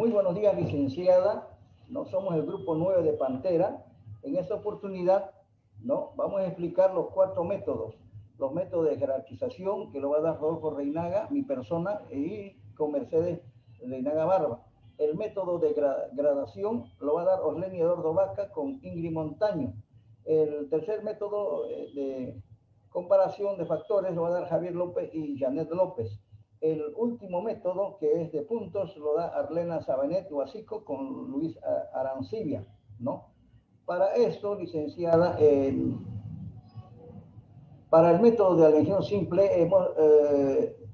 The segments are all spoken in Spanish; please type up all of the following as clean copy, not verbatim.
Muy buenos días, licenciada. No somos el grupo 9 de Pantera. En esta oportunidad, ¿no? Vamos a explicar los 4 métodos. Los métodos de jerarquización que lo va a dar Rodolfo Reinaga, mi persona, y con Mercedes Reinaga Barba. El método de gradación lo va a dar Osleni Eduardo Vaca con Ingrid Montaño. El tercer método de comparación de factores lo va a dar Javier López y Janet López. El último método, que es de puntos, lo da Arlena Sabanet Huasico con Luis Arancibia, ¿no? Para esto, licenciada, para el método de alineación simple,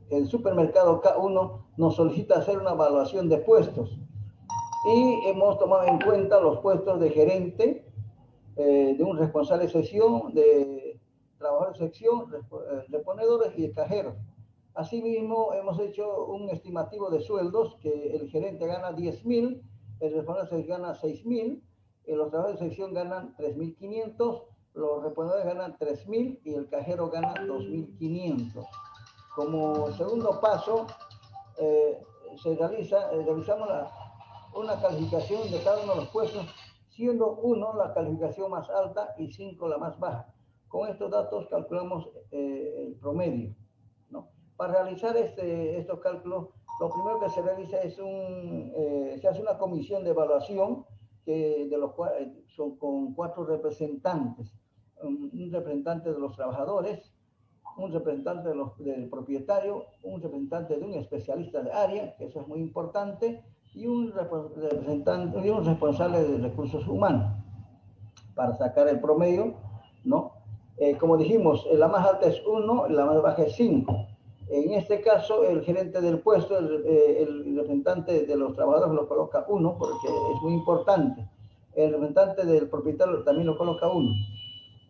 el supermercado K1 nos solicita hacer una evaluación de puestos y hemos tomado en cuenta los puestos de gerente, de un responsable de sección, de trabajador de sección, reponedores y de cajeros. Asimismo, hemos hecho un estimativo de sueldos que el gerente gana 10.000, el responsable gana 6.000, los trabajadores de sección ganan 3.500, los reponedores ganan 3.000 y el cajero gana 2.500. Como segundo paso, realizamos una calificación de cada uno de los puestos, siendo 1 la calificación más alta y 5 la más baja. Con estos datos calculamos el promedio, ¿no? Para realizar estos cálculos, lo primero que se realiza es se hace una comisión de evaluación de los cuales son con 4 representantes. Un representante de los trabajadores, un representante del propietario, un representante de un especialista de área, que eso es muy importante, y un representante y un responsable de recursos humanos para sacar el promedio, ¿no? Como dijimos, la más alta es 1, la más baja es 5. En este caso, el gerente del puesto, el representante de los trabajadores lo coloca 1 porque es muy importante. El representante del propietario también lo coloca 1,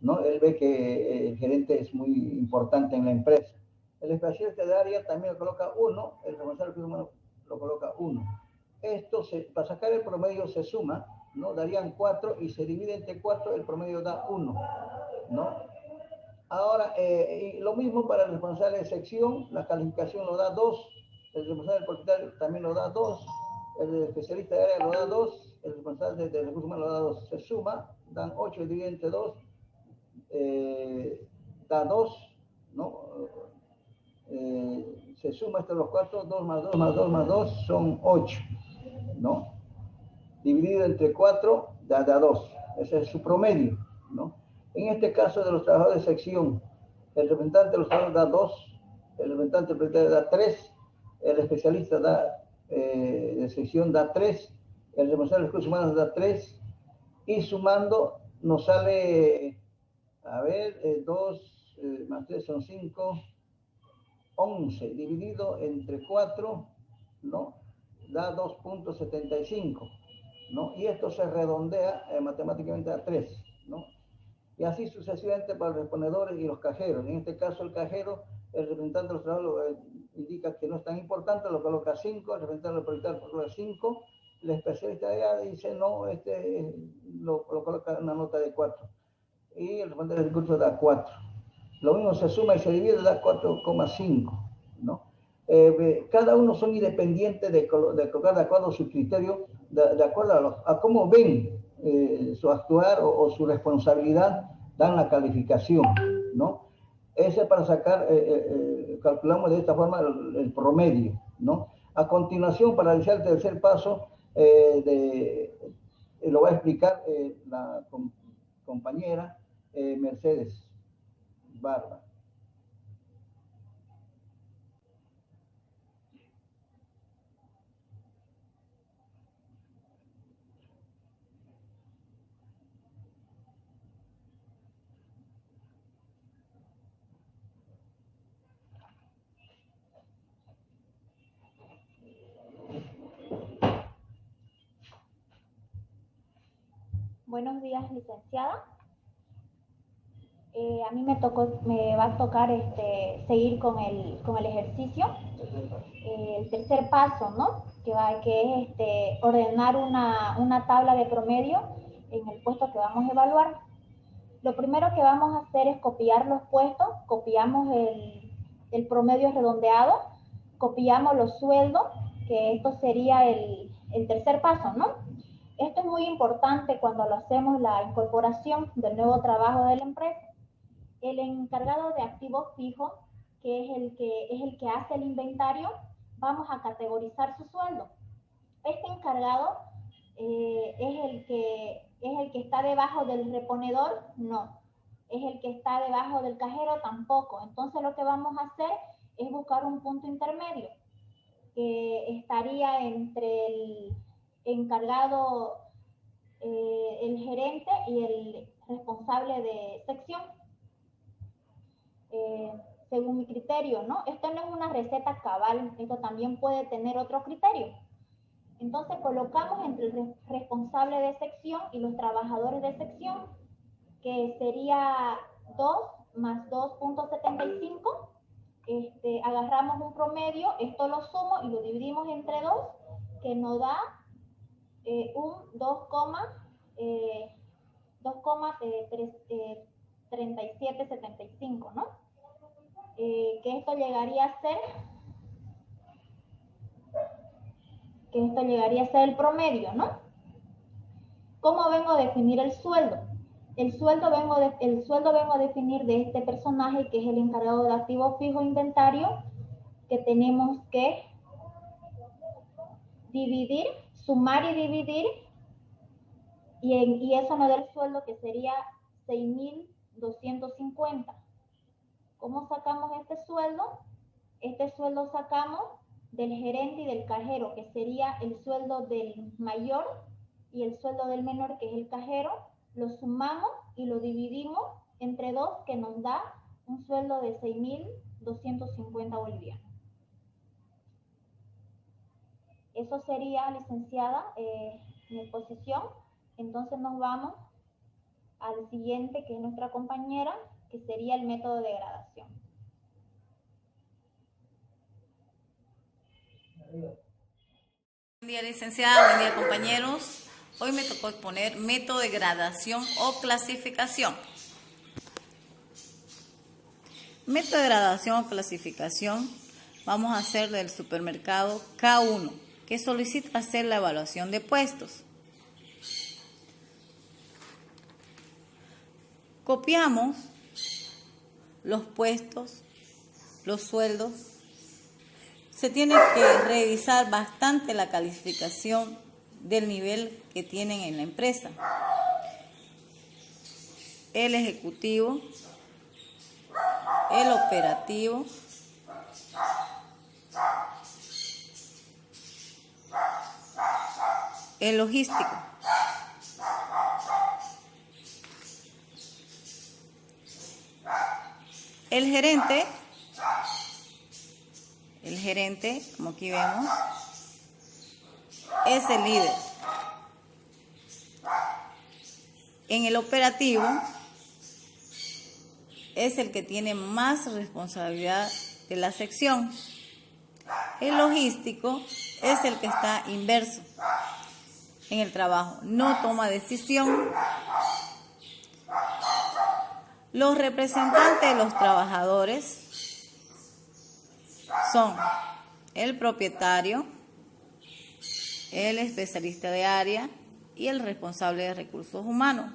¿no? Él ve que el gerente es muy importante en la empresa. El especialista de área también lo coloca 1, el responsable de recursos humanos lo coloca 1. Esto, para sacar el promedio, se suma, ¿no? Darían 4 y se divide entre 4, el promedio da 1, ¿no? Ahora, lo mismo para el responsable de sección, la calificación lo da 2, el responsable del propietario también lo da 2, el especialista de área lo da 2, el responsable de recursos humanos lo da 2. Se suma, dan 8 dividido entre 2, da 2, ¿no? Se suma estos los 4, 2 más 2 más 2 más 2 son 8, ¿no? Dividido entre 4 da 2. Ese es su promedio, ¿no? En este caso de los trabajadores de sección, el representante de los trabajadores da 2, el representante del propietario da 3, el especialista de sección da 3, el responsable de recursos humanos da 3, y sumando nos sale, a ver, 2 más 3 son 5, 11, dividido entre 4, ¿no? Da 2.75, ¿no? Y esto se redondea matemáticamente a 3, ¿no? Y así sucesivamente para los reponedores y los cajeros. En este caso, el cajero, el representante de los trabajadores indica que no es tan importante, lo coloca 5, el representante del propietario lo coloca 5, el especialista ya dice no, lo coloca una nota de 4. Y el representante del curso da 4. Lo mismo se suma y se divide, da 4,5, ¿no? Cada uno son independientes de colocar de acuerdo a su criterio, de acuerdo a cómo ven su actuar o su responsabilidad, dan la calificación, ¿no? Ese para sacar, calculamos de esta forma el promedio, ¿no? A continuación, para realizar el tercer paso, lo va a explicar la compañera Mercedes Barba. Buenos días, licenciada. A mí me va a tocar seguir con el ejercicio. El tercer paso, ¿no? Que es ordenar una tabla de promedio en el puesto que vamos a evaluar. Lo primero que vamos a hacer es copiar los puestos, copiamos el promedio redondeado, copiamos los sueldos, que esto sería el tercer paso, ¿no? Esto es muy importante cuando lo hacemos la incorporación del nuevo trabajo de la empresa. El encargado de activos fijos, que es el que hace el inventario, vamos a categorizar su sueldo. Este encargado es el que está debajo del reponedor, no. Es el que está debajo del cajero, tampoco. Entonces lo que vamos a hacer es buscar un punto intermedio que estaría entre el encargado, el gerente y el responsable de sección. Según mi criterio, ¿no? Esto no es una receta cabal, esto también puede tener otro criterio. Entonces colocamos entre el responsable de sección y los trabajadores de sección, que sería 2 más 2.75. Agarramos un promedio, esto lo sumo y lo dividimos entre 2, que nos da un 2,3775, ¿no? Que esto llegaría a ser el promedio, ¿no? ¿Cómo vengo a definir el sueldo? El sueldo vengo a definir de este personaje, que es el encargado de activo fijo inventario, que tenemos que dividir, sumar y dividir, y eso nos da el sueldo, que sería 6.250. ¿Cómo sacamos este sueldo? Este sueldo sacamos del gerente y del cajero, que sería el sueldo del mayor y el sueldo del menor, que es el cajero. Lo sumamos y lo dividimos entre 2, que nos da un sueldo de 6.250 bolivianos. Eso sería, licenciada, mi exposición. Entonces nos vamos al siguiente, que es nuestra compañera, que sería el método de gradación. Buen día, licenciada, buen día, compañeros. Hoy me tocó exponer método de gradación o clasificación. Método de gradación o clasificación vamos a hacer del supermercado K1, que solicita hacer la evaluación de puestos. Copiamos los puestos, los sueldos. Se tiene que revisar bastante la calificación del nivel que tienen en la empresa. El ejecutivo, el operativo, el logístico. El gerente, como aquí vemos, es el líder. En el operativo es el que tiene más responsabilidad de la sección. El logístico es el que está inverso en el trabajo, no toma decisión. Los representantes de los trabajadores son el propietario, el especialista de área y el responsable de recursos humanos.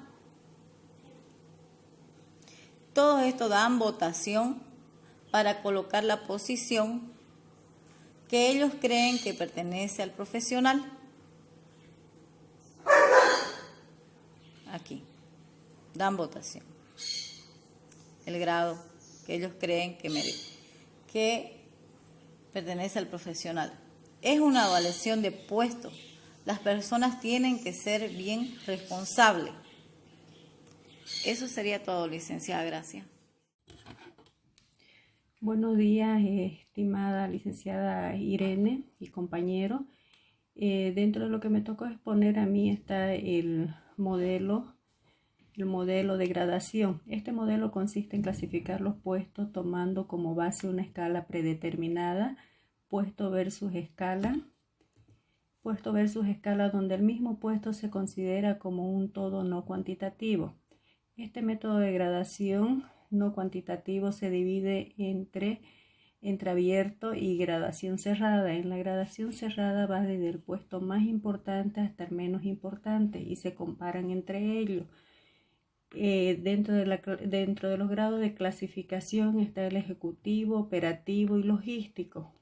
Todos estos dan votación para colocar la posición que ellos creen que pertenece al profesional. Aquí, dan votación. El grado que ellos creen que pertenece al profesional. Es una evaluación de puestos. Las personas tienen que ser bien responsables. Eso sería todo, licenciada. Gracias. Buenos días, estimada licenciada Irene y compañeros. Dentro de lo que me tocó exponer a mí está el modelo de gradación. Este modelo consiste en clasificar los puestos tomando como base una escala predeterminada, puesto versus escala donde el mismo puesto se considera como un todo no cuantitativo. Este método de gradación no cuantitativo se divide entre entre abierto y gradación cerrada. En la gradación cerrada va desde el puesto más importante hasta el menos importante y se comparan entre ellos. Dentro de los grados de clasificación está el ejecutivo, operativo y logístico.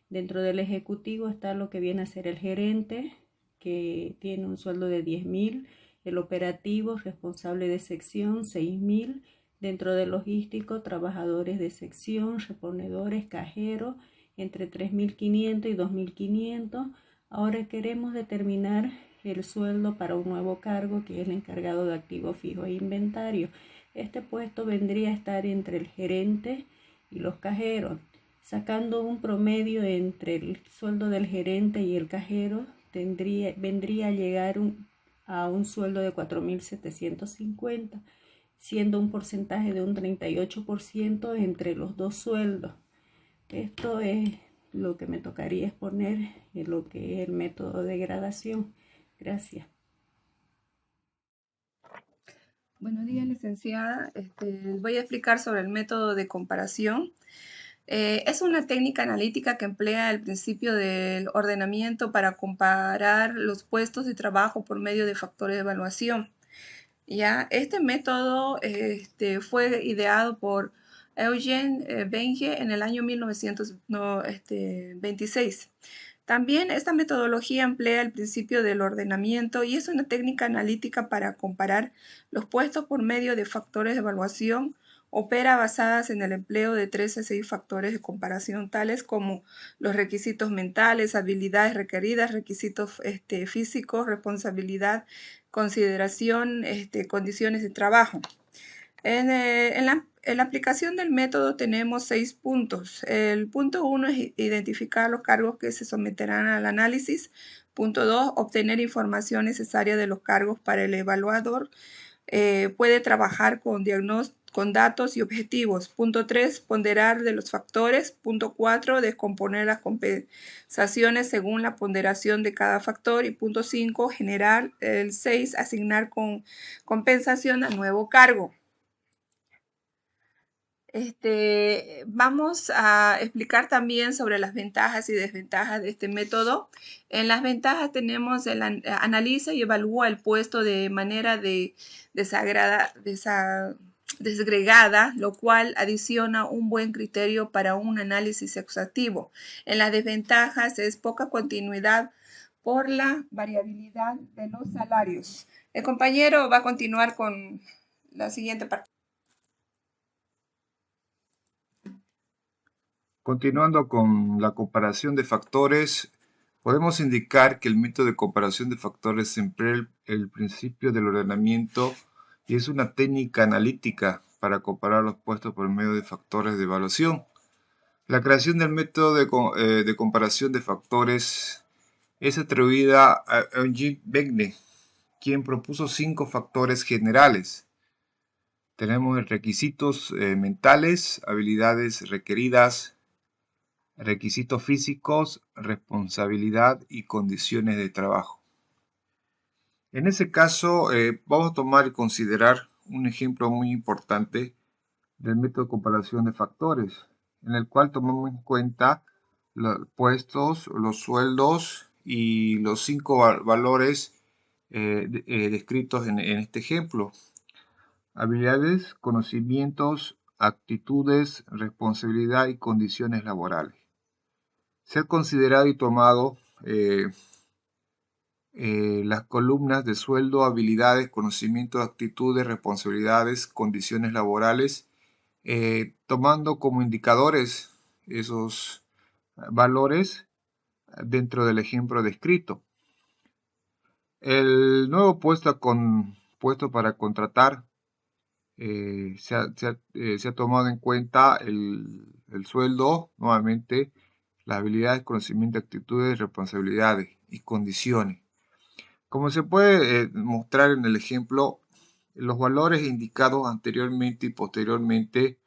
Dentro del ejecutivo está lo que viene a ser el gerente, que tiene un sueldo de 10.000, el operativo, responsable de sección, 6.000, dentro del logístico, trabajadores de sección, reponedores, cajeros, entre 3.500 y 2.500. Ahora queremos determinar el sueldo para un nuevo cargo, que es el encargado de activos fijos e inventario. Este puesto vendría a estar entre el gerente y los cajeros. Sacando un promedio entre el sueldo del gerente y el cajero, vendría a llegar a un sueldo de 4.750, siendo un porcentaje de un 38% entre los dos sueldos. Esto es lo que me tocaría exponer en lo que es el método de gradación. Gracias. Buenos días, licenciada. Voy a explicar sobre el método de comparación. Es una técnica analítica que emplea el principio del ordenamiento para comparar los puestos de trabajo por medio de factores de evaluación. ¿Ya? Este método fue ideado por Eugene Benge en el año 1926. También esta metodología emplea el principio del ordenamiento y es una técnica analítica para comparar los puestos por medio de factores de evaluación. Opera basadas en el empleo de 3 a 6 factores de comparación, tales como los requisitos mentales, habilidades requeridas, requisitos físicos, responsabilidad, consideración, condiciones de trabajo. En la aplicación del método tenemos 6 puntos. El punto 1 es identificar los cargos que se someterán al análisis. Punto 2, obtener información necesaria de los cargos para el evaluador. Puede trabajar con datos y objetivos. Punto 3, ponderar de los factores. Punto 4, descomponer las compensaciones según la ponderación de cada factor. Y punto 5, generar. El 6, asignar con compensación al nuevo cargo. Vamos a explicar también sobre las ventajas y desventajas de este método. En las ventajas tenemos analiza y evalúa el puesto de manera desagregada, lo cual adiciona un buen criterio para un análisis exhaustivo. En las desventajas es poca continuidad por la variabilidad de los salarios. El compañero va a continuar con la siguiente parte. Continuando con la comparación de factores, podemos indicar que el método de comparación de factores emplea el principio del ordenamiento y es una técnica analítica para comparar los puestos por medio de factores de evaluación. La creación del método de comparación de factores es atribuida a Eugene Benge, quien propuso 5 factores generales. Tenemos requisitos mentales, habilidades requeridas, requisitos físicos, responsabilidad y condiciones de trabajo. En ese caso, vamos a tomar y considerar un ejemplo muy importante del método de comparación de factores, en el cual tomamos en cuenta los puestos, los sueldos y los 5 valores descritos en este ejemplo. Habilidades, conocimientos, actitudes, responsabilidad y condiciones laborales. Ser considerado y tomado las columnas de sueldo, habilidades, conocimientos, actitudes, responsabilidades, condiciones laborales, tomando como indicadores esos valores dentro del ejemplo descrito. El nuevo puesto para contratar se ha tomado en cuenta el sueldo, nuevamente, las habilidades, conocimiento, actitudes, responsabilidades y condiciones. Como se puede mostrar en el ejemplo, los valores indicados anteriormente y posteriormente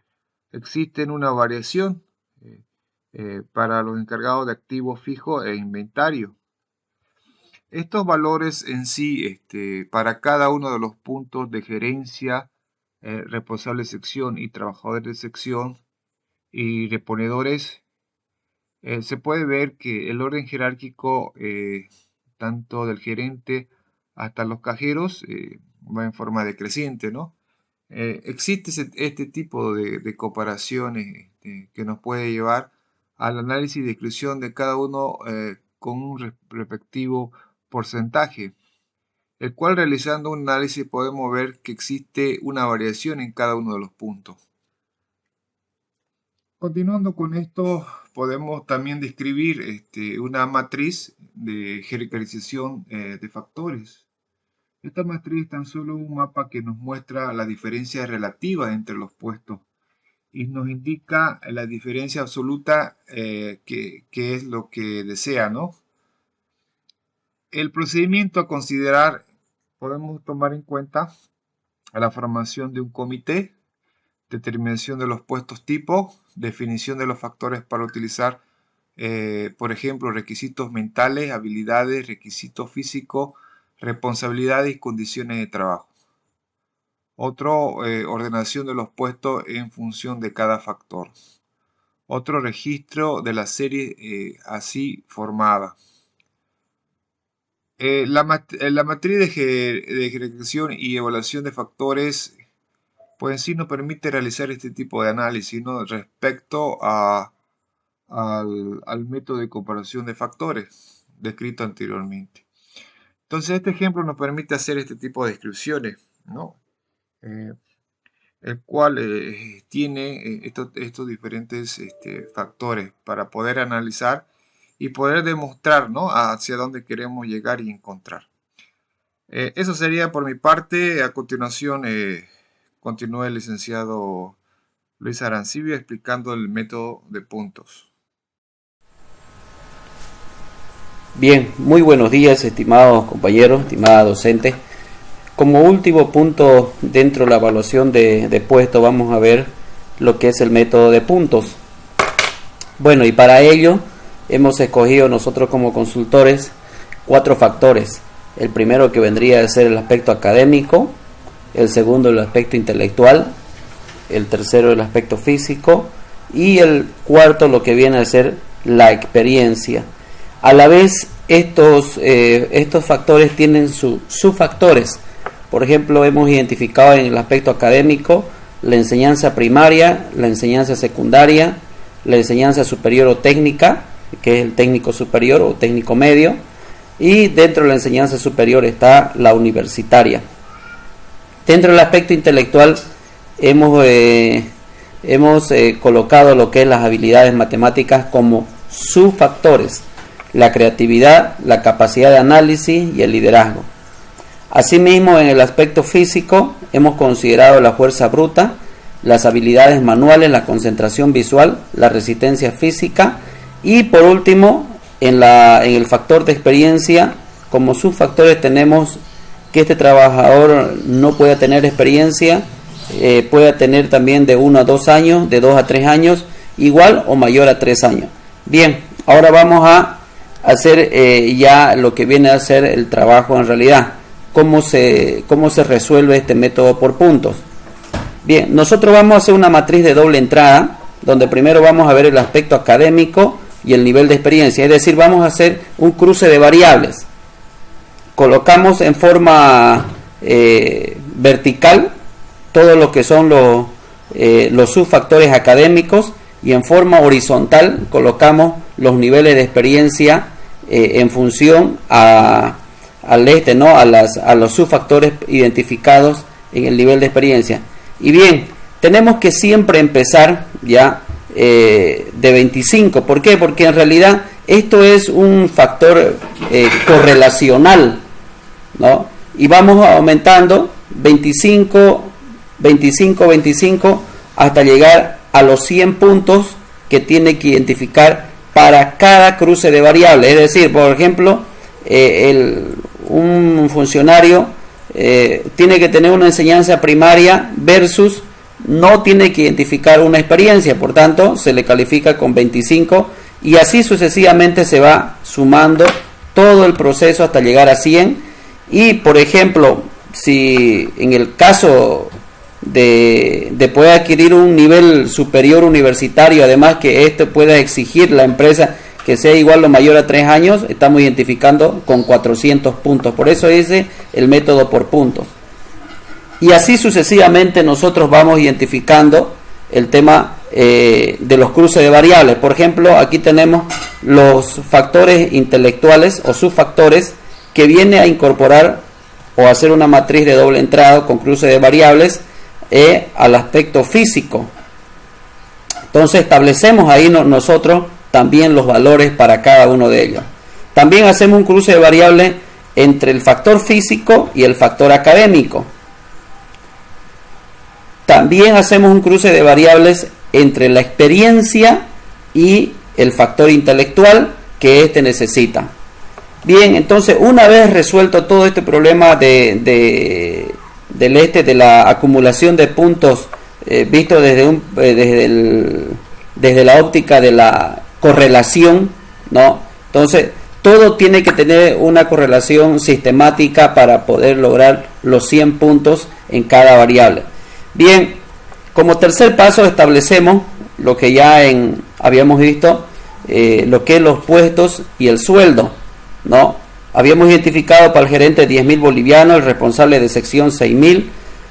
existen una variación para los encargados de activos fijos e inventario. Estos valores en sí, para cada uno de los puntos de gerencia, responsable de sección y trabajadores de sección, y reponedores, se puede ver que el orden jerárquico, tanto del gerente hasta los cajeros, va en forma decreciente, ¿no? Existe este tipo de comparaciones que nos puede llevar al análisis de exclusión de cada uno con un respectivo porcentaje, el cual realizando un análisis podemos ver que existe una variación en cada uno de los puntos. Continuando con esto, podemos también describir una matriz de jerarquización de factores. Esta matriz es tan solo un mapa que nos muestra la diferencia relativa entre los puestos y nos indica la diferencia absoluta que es lo que desea, ¿no? El procedimiento a considerar, podemos tomar en cuenta la formación de un comité, determinación de los puestos tipo, definición de los factores para utilizar, por ejemplo, requisitos mentales, habilidades, requisitos físicos, responsabilidades y condiciones de trabajo. Otro, ordenación de los puestos en función de cada factor. Otro, registro de la serie así formada. La matriz de jerarquización y evaluación de factores, pues en sí nos permite realizar este tipo de análisis, ¿no? Respecto al método de comparación de factores descrito anteriormente. Entonces este ejemplo nos permite hacer este tipo de descripciones, ¿no? El cual tiene estos diferentes factores para poder analizar y poder demostrar, ¿no?, hacia dónde queremos llegar y encontrar. Eso sería por mi parte. A continuación continúa el licenciado Luis Arancibia explicando el método de puntos. Bien, muy buenos días, estimados compañeros, estimada docente. Como último punto dentro de la evaluación de puesto vamos a ver lo que es el método de puntos. Bueno, y para ello hemos escogido nosotros como consultores 4 factores. El primero que vendría a ser el aspecto académico, el segundo el aspecto intelectual, el tercero el aspecto físico y el cuarto lo que viene a ser la experiencia. A la vez estos factores tienen sus subfactores. Por ejemplo, hemos identificado en el aspecto académico la enseñanza primaria, la enseñanza secundaria, la enseñanza superior o técnica, que es el técnico superior o técnico medio, y dentro de la enseñanza superior está la universitaria. Dentro del aspecto intelectual hemos colocado lo que es las habilidades matemáticas como subfactores: la creatividad, la capacidad de análisis y el liderazgo. Asimismo, en el aspecto físico hemos considerado la fuerza bruta, las habilidades manuales, la concentración visual, la resistencia física y por último en el factor de experiencia como subfactores tenemos que este trabajador no pueda tener experiencia, pueda tener también de 1 a 2 años, de 2 a 3 años, igual o mayor a 3 años. Bien, ahora vamos a hacer ya lo que viene a ser el trabajo en realidad. ¿Cómo se resuelve este método por puntos? Bien, nosotros vamos a hacer una matriz de doble entrada, donde primero vamos a ver el aspecto académico y el nivel de experiencia, es decir, vamos a hacer un cruce de variables. Colocamos en forma vertical todo lo que son los subfactores académicos y en forma horizontal colocamos los niveles de experiencia en función a los subfactores identificados en el nivel de experiencia. Y bien, tenemos que siempre empezar ya de 25. ¿Por qué? Porque en realidad esto es un factor correlacional, ¿no? Y vamos aumentando 25, 25, 25 hasta llegar a los 100 puntos que tiene que identificar para cada cruce de variables. Es decir, por ejemplo, un funcionario tiene que tener una enseñanza primaria versus no tiene que identificar una experiencia, por tanto se le califica con 25 y así sucesivamente se va sumando todo el proceso hasta llegar a 100. Y por ejemplo, si en el caso de poder adquirir un nivel superior universitario, además que esto pueda exigir la empresa que sea igual o mayor a 3 años, estamos identificando con 400 puntos. Por eso ese el método por puntos. Y así sucesivamente nosotros vamos identificando el tema de los cruces de variables. Por ejemplo, aquí tenemos los factores intelectuales o subfactores que viene a incorporar o hacer una matriz de doble entrada con cruce de variables al aspecto físico. Entonces establecemos ahí nosotros también los valores para cada uno de ellos. También hacemos un cruce de variables entre el factor físico y el factor académico. También hacemos un cruce de variables entre la experiencia y el factor intelectual que éste necesita. Bien, entonces una vez resuelto todo este problema de la acumulación de puntos visto desde la óptica de la correlación, ¿no? Entonces todo tiene que tener una correlación sistemática para poder lograr los 100 puntos en cada variable. Bien, como tercer paso establecemos lo que ya habíamos visto, lo que es los puestos y el sueldo, ¿no? Habíamos identificado para el gerente 10.000 bolivianos, el responsable de sección 6.000,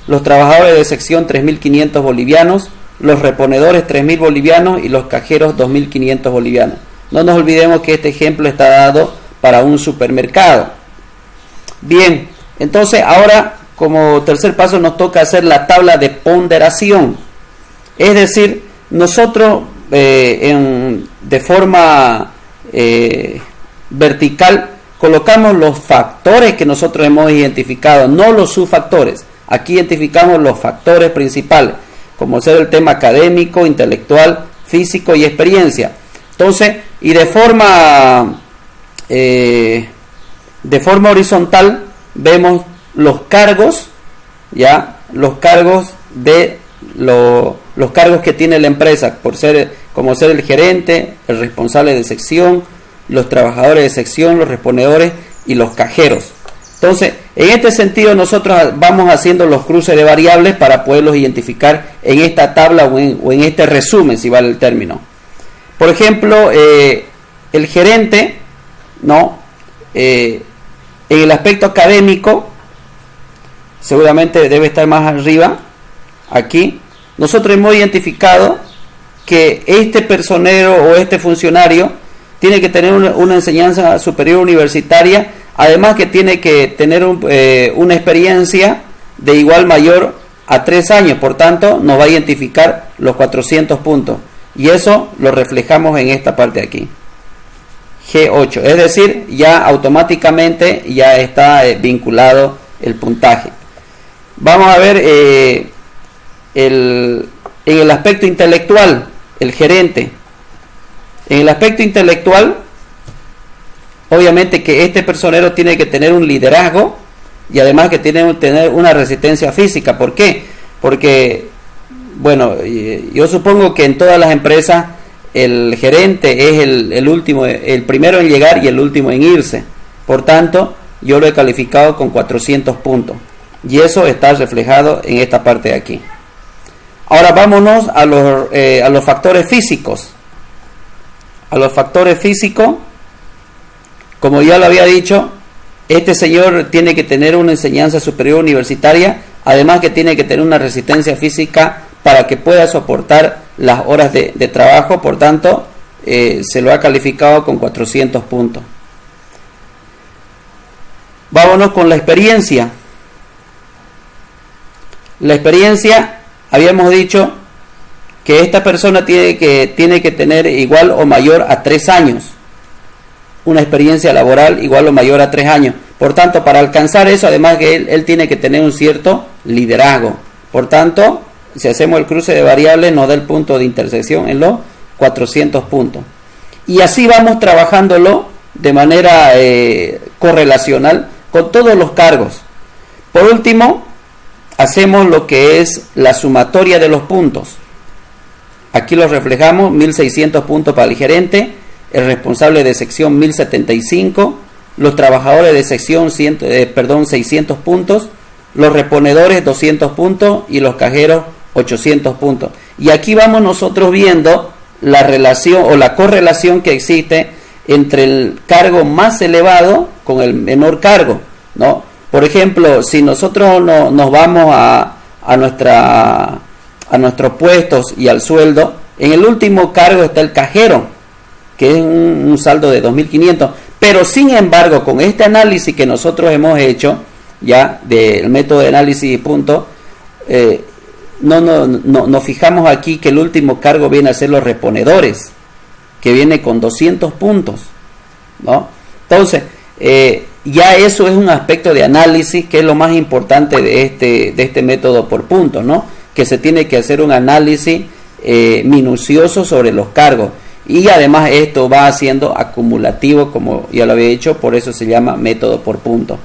los trabajadores de sección 3.500 bolivianos, los reponedores 3.000 bolivianos y los cajeros 2.500 bolivianos. No nos olvidemos que este ejemplo está dado para un supermercado. Bien, entonces ahora como tercer paso nos toca hacer la tabla de ponderación. Es decir, nosotros de forma vertical colocamos los factores que nosotros hemos identificado, no los subfactores. Aquí identificamos los factores principales, como ser el tema académico, intelectual, físico y experiencia. Entonces, y de forma horizontal vemos los cargos, ya, los cargos que tiene la empresa, como ser el gerente, el responsable de sección, los trabajadores de sección, los reponedores y los cajeros. Entonces, en este sentido nosotros vamos haciendo los cruces de variables para poderlos identificar en esta tabla o en este resumen, si vale el término. Por ejemplo, el gerente, ¿no? En el aspecto académico, seguramente debe estar más arriba, aquí, nosotros hemos identificado que este personero o este funcionario tiene que tener una enseñanza superior universitaria, además que tiene que tener una experiencia de igual mayor a 3 años, por tanto nos va a identificar los 400 puntos, y eso lo reflejamos en esta parte de aquí, G8, es decir, ya automáticamente ya está vinculado el puntaje. Vamos a ver en el aspecto intelectual, el gerente. En el aspecto intelectual, obviamente que este personero tiene que tener un liderazgo y además que tiene que tener una resistencia física. ¿Por qué? Porque, bueno, yo supongo que en todas las empresas el gerente es el último, el primero en llegar y el último en irse. Por tanto, yo lo he calificado con 400 puntos. Y eso está reflejado en esta parte de aquí. Ahora vámonos a los factores físicos. A los factores físicos, como ya lo había dicho, este señor tiene que tener una enseñanza superior universitaria, además que tiene que tener una resistencia física para que pueda soportar las horas de trabajo, por tanto, se lo ha calificado con 400 puntos. Vámonos con la experiencia. La experiencia, habíamos dicho que esta persona tiene que tener igual o mayor a 3 años. Una experiencia laboral igual o mayor a 3 años. Por tanto, para alcanzar eso, además que él tiene que tener un cierto liderazgo. Por tanto, si hacemos el cruce de variables, nos da el punto de intersección en los 400 puntos. Y así vamos trabajándolo de manera correlacional con todos los cargos. Por último, hacemos lo que es la sumatoria de los puntos. Aquí lo reflejamos, 1.600 puntos para el gerente, el responsable de sección 1.075, los trabajadores de sección 600 puntos, los reponedores 200 puntos y los cajeros 800 puntos. Y aquí vamos nosotros viendo la relación o la correlación que existe entre el cargo más elevado con el menor cargo, ¿no? Por ejemplo, si nosotros nos vamos a nuestros puestos y al sueldo, en el último cargo está el cajero, que es un saldo de 2.500, pero sin embargo, con este análisis que nosotros hemos hecho, ya del método de análisis y puntos, nos fijamos aquí que el último cargo viene a ser los reponedores, que viene con 200 puntos, ¿no? Entonces, ya eso es un aspecto de análisis que es lo más importante de este método por puntos, ¿no? Que se tiene que hacer un análisis minucioso sobre los cargos, y además esto va haciendo acumulativo, como ya lo había dicho, por eso se llama método por puntos.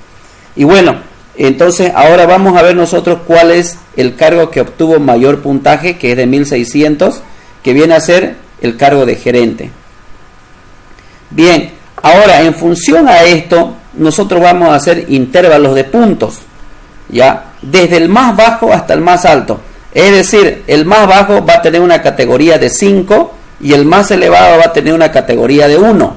Y bueno, entonces ahora vamos a ver nosotros cuál es el cargo que obtuvo mayor puntaje, que es de 1600, que viene a ser el cargo de gerente. Bien, ahora en función a esto, nosotros vamos a hacer intervalos de puntos, ya, desde el más bajo hasta el más alto. Es decir, el más bajo va a tener una categoría de 5 y el más elevado va a tener una categoría de 1.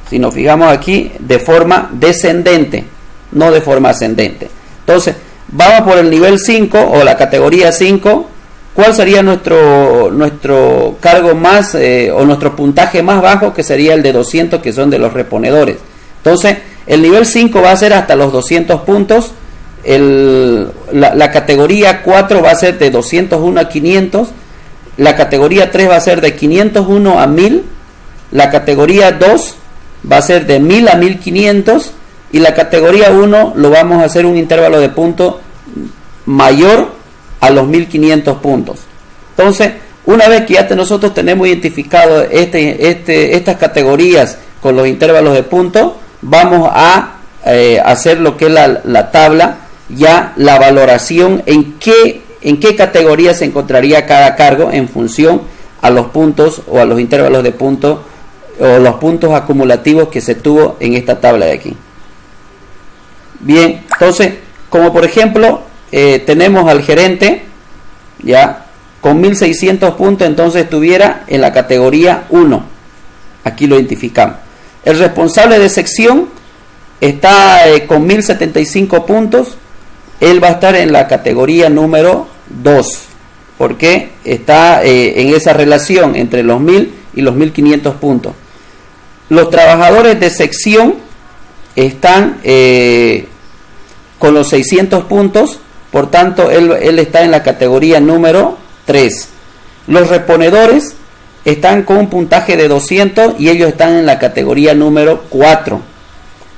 Si nos fijamos aquí, de forma descendente, no de forma ascendente. Entonces, vamos por el nivel 5 o la categoría 5. ¿Cuál sería nuestro cargo más o nuestro puntaje más bajo? Que sería el de 200, que son de los reponedores. Entonces, el nivel 5 va a ser hasta los 200 puntos. La categoría 4 va a ser de 201 a 500. La categoría 3 va a ser de 501 a 1000. La categoría 2 va a ser de 1000 a 1500. Y la categoría 1 lo vamos a hacer un intervalo de puntos mayor a los 1500 puntos. Entonces, una vez que ya nosotros tenemos identificado estas categorías con los intervalos de puntos, vamos a hacer lo que es la tabla, ya la valoración en qué categoría se encontraría cada cargo en función a los puntos o a los intervalos de puntos o los puntos acumulativos que se tuvo en esta tabla de aquí. Bien, entonces, como por ejemplo, tenemos al gerente, ya, con 1600 puntos, entonces estuviera en la categoría 1. Aquí lo identificamos. El responsable de sección está con 1075 puntos. Él va a estar en la categoría número 2, porque está en esa relación entre los 1000 y los 1500 puntos. Los trabajadores de sección están con los 600 puntos, por tanto él está en la categoría número 3. Los reponedores están con un puntaje de 200 y ellos están en la categoría número 4.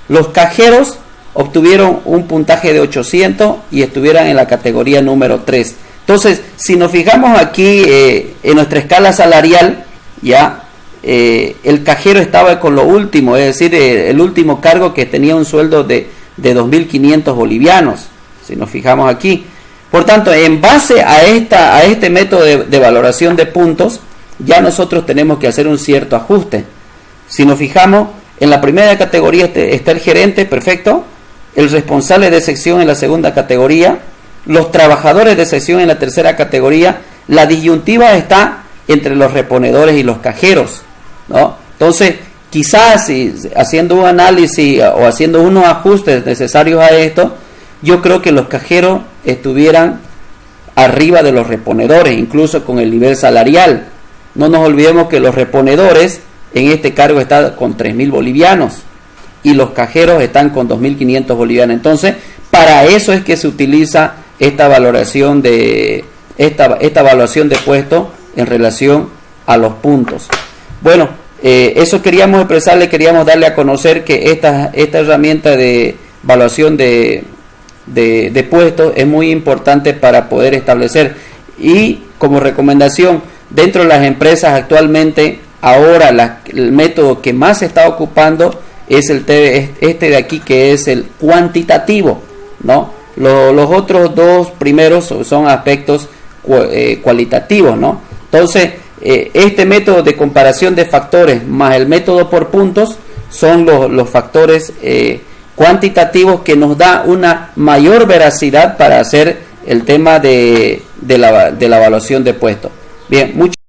Los cajeros obtuvieron un puntaje de 800 y estuvieran en la categoría número 3. Entonces, si nos fijamos aquí en nuestra escala salarial, ya el cajero estaba con lo último, es decir, el último cargo que tenía un sueldo de 2.500 bolivianos, si nos fijamos aquí. Por tanto, en base a este método de valoración de puntos, ya nosotros tenemos que hacer un cierto ajuste. Si nos fijamos, en la primera categoría está el gerente, perfecto, el responsable de sección en la segunda categoría, los trabajadores de sección en la tercera categoría. La disyuntiva está entre los reponedores y los cajeros, ¿no? Entonces, quizás haciendo un análisis o haciendo unos ajustes necesarios a esto, yo creo que los cajeros estuvieran arriba de los reponedores, incluso con el nivel salarial. No nos olvidemos que los reponedores en este cargo están con 3.000 bolivianos y los cajeros están con 2.500 bolivianos. Entonces, para eso es que se utiliza esta valoración de evaluación de puestos en relación a los puntos. Bueno, eso queríamos expresarle, queríamos darle a conocer que esta herramienta de evaluación de puestos es muy importante para poder establecer. Y como recomendación, dentro de las empresas actualmente, ahora el método que más se está ocupando es este de aquí, que es el cuantitativo, ¿no? Los otros dos primeros son aspectos cualitativos, ¿no? Entonces, este método de comparación de factores más el método por puntos son los factores cuantitativos que nos da una mayor veracidad para hacer el tema de la evaluación de puestos. Bien, muchas